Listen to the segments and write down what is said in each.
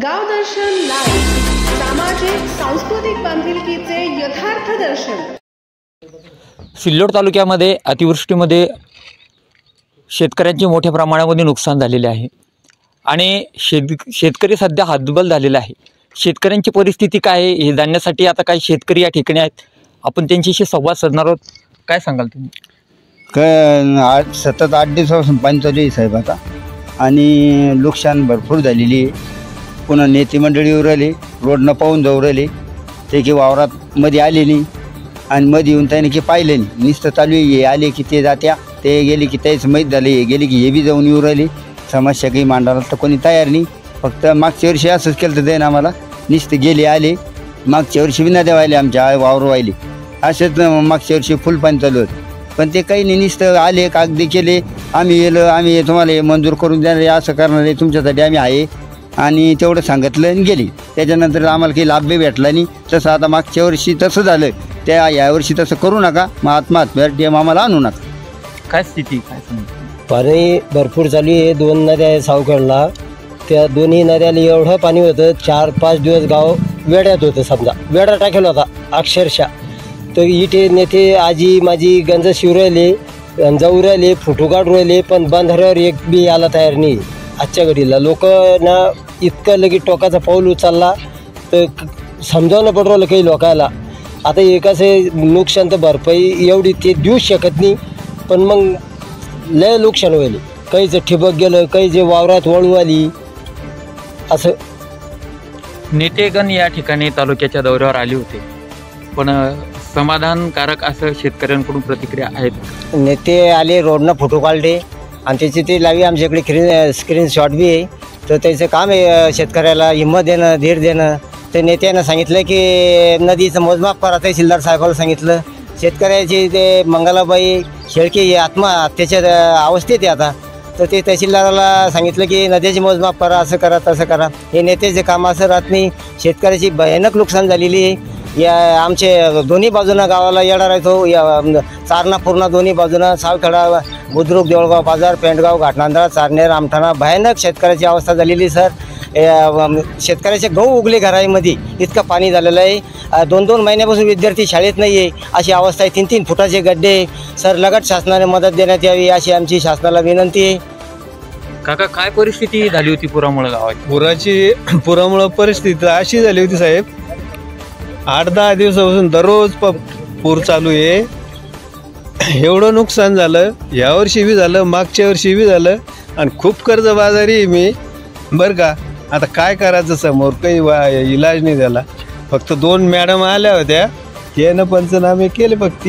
गावदर्शन live, सामाजिक सांस्कृतिक बांधिलकीचे यथार्थ दर्शन। सिल्लोड तालुक्यामध्ये अतिवृष्टीमध्ये शेतकऱ्यांचे मोठ्या प्रमाणामध्ये नुकसान झालेले आहे आणि शेतकरी सध्या हतबल झालेला आहे। शेतकऱ्यांची परिस्थिती काय आहे हे जाणण्यासाठी आता काही शेतकरी या ठिकाणी आहेत, आपण त्यांच्याशी संवाद साधणार आहोत। काय सांगाल तुम्ही? आज सतत 8 दिवसापासून पाणी चालू आहे साहेब आता, आणि नुकसान भरपूर झालेली आहे। पुन्हा नेते मंडळी येऊ राहिली, रोडनं पाहून जाऊ राहिले, ते की वावरात मध्ये आले नाही आणि मध्ये येऊन त्याने की पाहिले नाही, नुसतं चालू आहे। आले की ते जात्या, ते गेले की तेच माहीत झाले, हे गेले की हे बी जाऊन येऊ राहिले। समस्या काही मांडायला तर कोणी तयार नाही। फक्त मागच्या वर्षी असंच केलं तर देणं आम्हाला, नुसते गेले आले। मागच्या वर्षी बी नद्या व्हायले, आमच्या वावर व्हायले, असेच मागच्या वर्षी फुल पाणी चालू होतं। पण ते काही नाही, नुसतं आले, कागदी केले, आम्ही येलो, आम्ही तुम्हाला हे मंजूर करून देणार आहे, असं करणार आहे, तुमच्यासाठी आम्ही आहे, आणि तेवढं सांगितलं आणि गेली। त्याच्यानंतर आम्हाला काही लाभ बी भेटला नाही। तसं आता मागच्या वर्षी तसं झालं, त्या यावर्षी तसं करू नका, मग आत्महत्या टीम आम्हाला आणू नका। काय स्थिती काय सांगू? पाणी भरपूर चालू आहे। 2 नद्या आहे सावखेडला, त्या दोन्ही नद्याला एवढं पाणी होतं, 4-5 दिवस गाव वेड्यात होतं, समजा वेडा टाकेला होता अक्षरशः। तर इथे नेते आजी माझी गंज शिव राहिले, जाऊ राहिले, फोटो काढू राहिले, पण बंधाऱ्यावर एक बी यायला तयार नाही आजच्या घडीला। लोकांना इतकं लगेच टोकाचा पाऊल उचलला तर समजावलं पडलं काही लोकांना। आता एकाचं नुकसान तर भरपाई एवढी ते देऊ शकत नाही, पण मग लय नुकसान होईल। काहीचं ठिबक गेलं, काही जे वावरात वळू आली, असं। नेतेगण या ठिकाणी तालुक्याच्या दौऱ्यावर आले होते, पण समाधानकारक असं शेतकऱ्यांकडून प्रतिक्रिया आहेत। नेते आले, रोडनं फोटो काढले आणि त्याची ते लावी आमच्याकडे स्क्रीनशॉट बी आहे। तर त्याचं काम आहे शेतकऱ्याला हिंमत देणं, धीर देणं। तर नेत्यानं सांगितलं की नदीचं मोजमाप करा, तहसीलदार साहेबाला सांगितलं। शेतकऱ्याची ते मंगलाबाई शेळके हे आत्महत्येच्या अवस्थेत आहे आता, तर ते तहसीलदाराला सांगितलं की नद्याची मोजमाप करा, असं करा तसं करा। हे नेत्याचे काम असं राहत नाही। शेतकऱ्याची भयानक नुकसान झालेली आहे। या आमचे दोन्ही बाजूनं गावाला येडा राहतो, या चारणा पूर्ण दोन्ही बाजूनं, सावखेडा, बुद्रुक, देवळगाव बाजार, पेंडगाव, घाटनांदरा, चारनेर, आमठाणा, भयानक शेतकऱ्याची अवस्था झालेली आहे सर। शेतकऱ्याचे गहू उगले घरामध्ये, इतकं पाणी झालेलं आहे। 2-2 महिन्यापासून विद्यार्थी शाळेत नाही आहे, अशी अवस्था आहे। 3-3 फुटाचे गड्डे सर, लगट शासनाने मदत देण्यात यावी अशी आमची शासनाला विनंती आहे। काका, काय परिस्थिती झाली होती पुरामुळे गावाची? पुरामुळे परिस्थिती अशी झाली होती साहेब, 8-10 दिवसापासून दररोज पूर चालू आहे। एवढं नुकसान झालं, यावर्षी बी झालं, मागच्या वर्षी बी झालं, आणि खूप कर्जबाजारी आहे मी बरं का। आता काय करायचं, समोर काही इलाज नाही झाला। फक्त 2 मॅडम आल्या होत्या, त्यानं पंचनामे केले फक्त,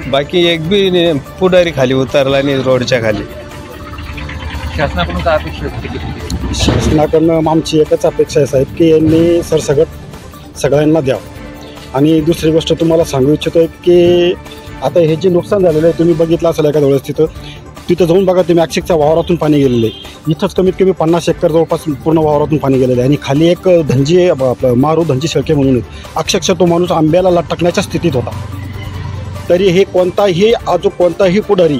बाकी एक बी पुढारी खाली उतरला नाही रोडच्या खाली। शासनाकडून काय अपेक्षा होती? शासनाकडनं आमची एकच अपेक्षा आहे साहेब की यांनी सरसकट सगळ्यांना द्यावं। आणि दुसरी गोष्ट तुम्हाला सांगू इच्छितो की आता हे जे नुकसान झालेलं आहे, तुम्ही बघितलं असेल एका वेळेस, तिथं जाऊन बघा तुम्ही, अक्षरशः वावरातून पाणी गेलेलं आहे। इथंच कमीत कमी 50 एकर जवळपास पूर्ण वावरातून पाणी गेलेलं आहे। आणि खाली एक धनजी मारू धनजी शेळके म्हणून, अक्षरशः तो माणूस आंब्याला लटकण्याच्या स्थितीत होता। तरी हे कोणताही पुढारी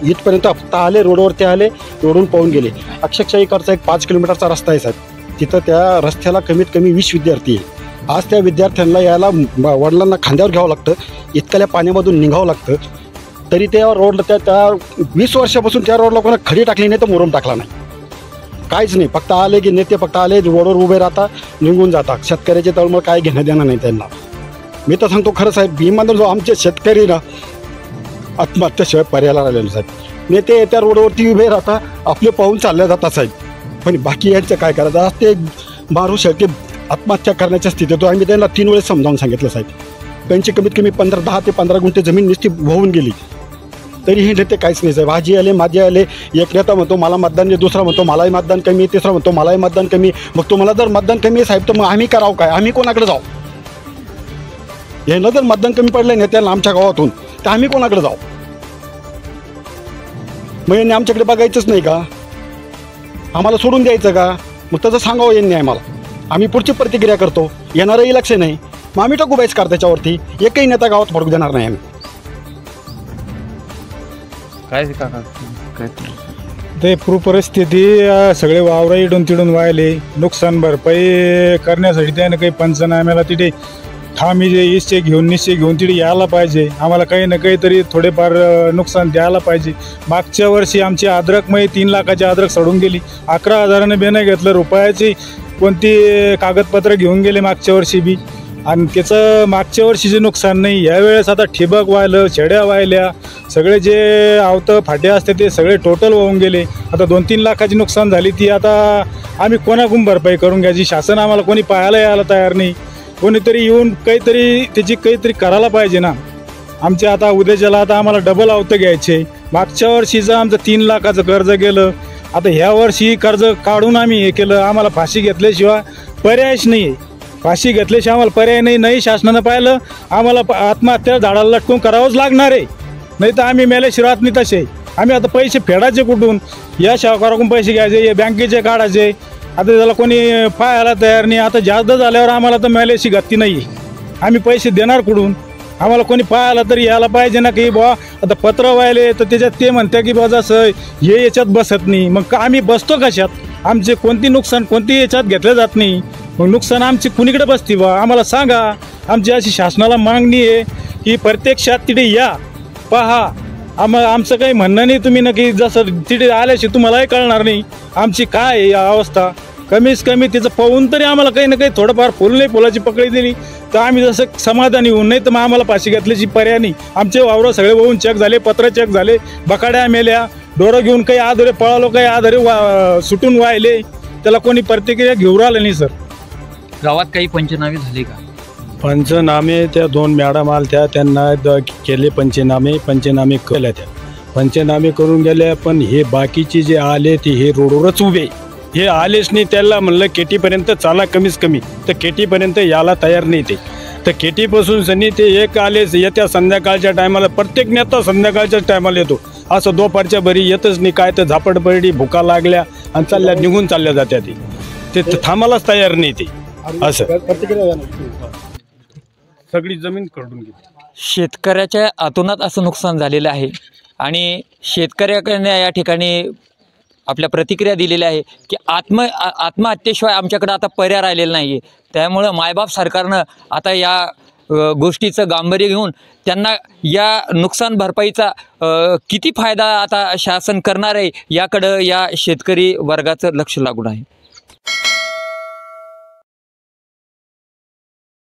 इथपर्यंत फक्त आले, रोडवरती आले, रोडून पाहून गेले। अक्षरशः इकडचा एक 5 किलोमीटरचा रस्ता आहे साहेब, तिथं त्या रस्त्याला कमीत कमी 20 विद्यार्थी आहे। आज त्या विद्यार्थ्यांना यायला वडिलांना खांद्यावर घ्यावं लागतं, इतक्या पाण्यामधून निघावं लागतं। तरी त्या रोड त्या 20 वर्षापासून त्या रोडला कोणा खडी टाकली नाही तर मुरुम टाकला नाही, काहीच नाही। फक्त आले की नेते फक्त आले, रोडवर उभे राहता, निघून जाता। शेतकऱ्याचे तळमळ काय घेणं देणं नाही त्यांना। मी तर सांगतो खरं साहेब, भीमानंद जो आमचे शेतकरी ना आत्महत्याशिवाय पर्यायला राहिलेले साहेब। नेते त्या रोडवरती उभे राहता, आपले पाहून चालले जातात साहेब, पण बाकी यांचं काय करायचं? आज ते मारू शेळके आत्महत्या करण्याच्या स्थितीत होतो। आम्ही त्यांना 3 वेळेस समजावून सांगितलं साहेब, त्यांची कमीत कमी 10 ते 15 गुंठे जमीन नुसती वाहून गेली, तरी हे नेते काहीच नाही साहेब। आजी आले, माझे आले, एक नेता म्हणतो मला मतदान दे, दुसरा म्हणतो मलाही मतदान कमी, तिसरा म्हणतो मलाही मतदान कमी। मग तुम्हाला जर मतदान कमी आहे साहेब, तर मग आम्ही करावं काय? आम्ही कोणाकडे जाऊ? यांना जर मतदान कमी पडलं नेत्यांना आमच्या गावातून, तर आम्ही कोणाकडे जाऊ? मग यांनी आमच्याकडे बघायचंच नाही का? आम्हाला सोडून द्यायचं का? मग तसं सांगावं यांनी आम्हाला, आम्ही पुढची प्रतिक्रिया करतो। येणारं इलेक्शन आहे, मग आम्ही टाकू बहिष्कार त्याच्यावरती, एकही नेता गावात पडू देणार नाही आम्ही। काय काका? ते पूरपरिस्थिती सगळे वावरं इडून तिडून वाहिले. नुकसान भरपाई करण्यासाठी त्यानं काही पंचनाम्याला तिथे ठामी जे निश्चय घेऊन तिथे यायला पाहिजे. आम्हाला काही ना काहीतरी थोडेफार नुकसान द्यायला पाहिजे. मागच्या वर्षी आमची अद्रकमय 3 लाखाची अद्रक सडून गेली. 11,000ने बेनं घेतलं. रुपयाची कोणती कागदपत्र घेऊन गेले मागच्या वर्षी बी. आणि त्याचं मागच्या वर्षीचे नुकसान नाही. यावेळेस आता ठिबक वाहिलं, छेड्या वाहिल्या, सगळे जे आवतं फाटे असते ते सगळे टोटल वाहून गेले. आता 2-3 लाखाची नुकसान झाली. ती आता आम्ही कोणाकडून भरपाई करून घ्यायची? शासन आम्हाला कोणी पाहायला यायला तयार नाही. कोणीतरी येऊन काहीतरी त्याची काहीतरी करायला पाहिजे ना. आमच्या आता उद्याच्याला आता आम्हाला डबल आवतं घ्यायचे. मागच्या वर्षीचं आमचं 3 लाखाचं कर्ज गेलं. आता ह्या वर्षी कर्ज काढून आम्ही हे केलं. आम्हाला फाशी घेतल्याशिवाय पर्यायच नाही आहे. फाशी घेतल्याशिवाय आम्हाला पर्याय नाही. शासनानं पाहिलं आम्हाला आत्महत्या झाडाला लटकून करावंच लागणार आहे. नाही तर आम्ही मेल्याशिवाय नाही. तसे आम्ही आता पैसे फेडायचे कुठून? या शाहकाराकडून पैसे घ्यायचे, या बँकेचे काढायचे. आता त्याला कोणी पाहायला तयार नाही. आता जास्त झाल्यावर आम्हाला तर मेल्याशी गती नाही आहे. आम्ही पैसे देणार कुठून? आम्हाला कोणी पाहायला तरी यायला पाहिजे ना की बुवा आता पत्र वाहिले तर त्याच्यात ते म्हणते की बुवा जसं हे याच्यात बसत नाही. मग आम्ही बसतो कशात? आमचे कोणती नुकसान कोणती याच्यात घेतलं जात नाही. मग नुकसान आमची कुणीकडे बसती बा? आम्हाला सांगा. आमची अशी शासनाला मागणी आहे की प्रत्यक्षात तिथे या, पहा. आमचं काही म्हणणं नाही. तुम्ही नक्की जसं तिथे आल्याशी तुम्हालाही कळणार नाही आमची काय आहे अवस्था. कमीच कमी तिचं पाहून तरी आम्हाला काही ना काही थोडंफार फुलाची पकडी दिली तर आम्ही जसं समाधानी होऊन. नाही तर मग आम्हाला फाशी घेतल्याची पर्याय नाही. आमचे वावरं सगळे वाहून चेक झाले, पत्र चेक झाले, बकाड्या मेल्या, डोरं घेऊन काही आधारे पळालो, काही आधारे सुटून वाहिले. त्याला कोणी प्रतिक्रिया घेऊन राहिलं नाही. सर गावात काही पंचनामे झाले का? पंचनामे त्या 2 मॅडम आल्या त्यांना केले पंचनामे केल्या. त्या पंचनामे करून गेल्या. पण हे बाकीचे जे आले ते हे रोडवरच उभे. हे आलेच नाही. त्याला म्हणलं केटीपर्यंत चाला कमीच कमी, तर केटीपर्यंत यायला तयार नाही ते. तर केटीपासून सनी ते एक आलेच. येत्या संध्याकाळच्या टायमाला प्रत्येक नेता संध्याकाळच्याच टायमाला येतो. असं दुपारच्या बरी येतच नाही. काय तर झापडपडी भुका लागल्या आणि निघून चालल्या जात्या. ते थांबायलाच तयार नाही ते. असं सगळी जमीन खरडून गेली. शेतकऱ्याच्या आतोनात असं नुकसान झालेलं आहे. आणि शेतकऱ्याकडे या ठिकाणी आपल्या प्रतिक्रिया दिलेल्या आहे की आत्महत्येशिवाय आमच्याकडे आता पर्याय राहिलेला नाही आहे. त्यामुळं मायबाप सरकारनं आता या गोष्टीचं गांभीर्य घेऊन त्यांना या नुकसान भरपाईचा किती फायदा आता शासन करणार आहे याकडं या शेतकरी वर्गाचं लक्ष लागून आहे.